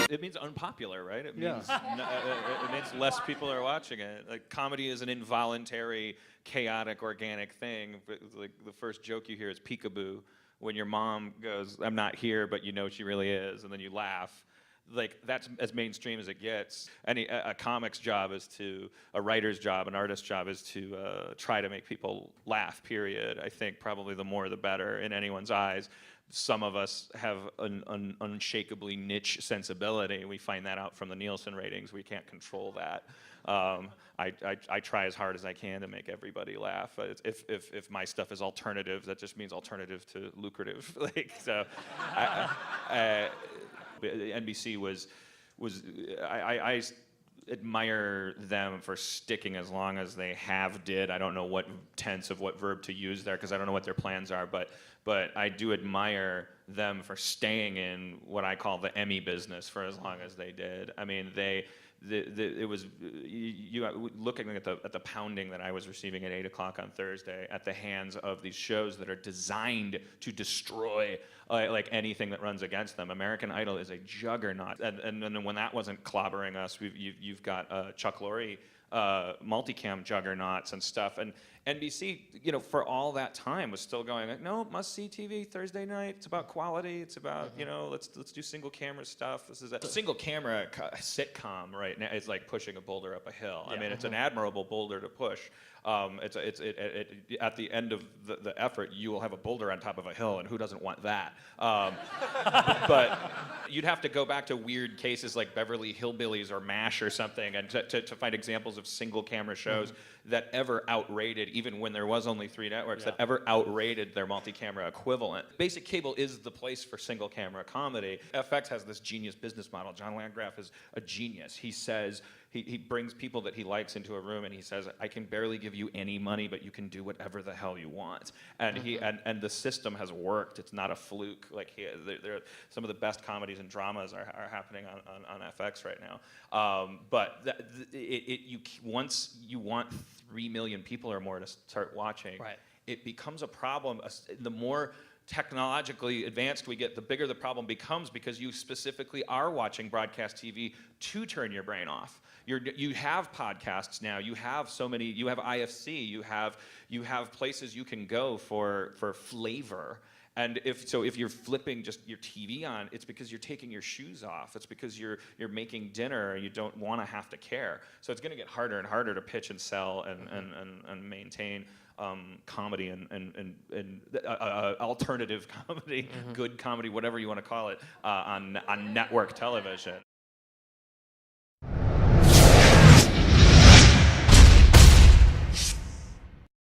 It means unpopular, right? It Yeah. means it means less people are watching it. Like comedy is an involuntary, chaotic, organic thing. Like the first joke you hear is peekaboo when your mom goes, "I'm not here," but you know she really is, and then you laugh. Like that's as mainstream as it gets. A comic's job is to, a writer's job, an artist's job is to try to make people laugh. Period. I think probably the more the better in anyone's eyes. Some of us have an unshakably niche sensibility. We find that out from the Nielsen ratings. We can't control that. I try as hard as I can to make everybody laugh. If my stuff is alternative, that just means alternative to lucrative. Like so, NBC was I admire them for sticking as long as they have did. I don't know what tense of what verb to use there because I don't know what their plans are, but I do admire them for staying in what I call the Emmy business for as long as they did. I mean, it was you looking at the pounding that I was receiving at 8 o'clock on Thursday at the hands of these shows that are designed to destroy like anything that runs against them. American Idol is a juggernaut, and then when that wasn't clobbering us, you've got Chuck Lorre multicam juggernauts and stuff, and NBC, you know, for all that time was still going like, no, must-see TV Thursday night. It's about quality. It's about you know, let's do single camera stuff. This is a single camera sitcom right now. It's like pushing a boulder up a hill. I mean, it's an admirable boulder to push. At the end of the effort, you will have a boulder on top of a hill, and who doesn't want that? But you'd have to go back to weird cases like Beverly Hillbillies or MASH or something, and to find examples of single camera shows that ever outrated, even when there was only 3 networks, that ever outrated their multi-camera equivalent. Basic cable is the place for single camera comedy. FX has this genius business model. John Landgraf is a genius. He says, he brings people that he likes into a room and he says, I can barely give you any money, but you can do whatever the hell you want. And and the system has worked. It's not a fluke. Like some of the best comedies and dramas are happening on FX right now. But once you want 3 million people or more to start watching, it becomes a problem. The more technologically advanced we get, the bigger the problem becomes because you specifically are watching broadcast TV to turn your brain off. You have podcasts now. You have so many. You have IFC. You have places you can go for flavor. And if you're flipping just your TV on, it's because you're taking your shoes off. It's because you're making dinner and you don't want to have to care. So it's going to get harder and harder to pitch and sell and maintain comedy and alternative comedy, good comedy, whatever you want to call it, on network television.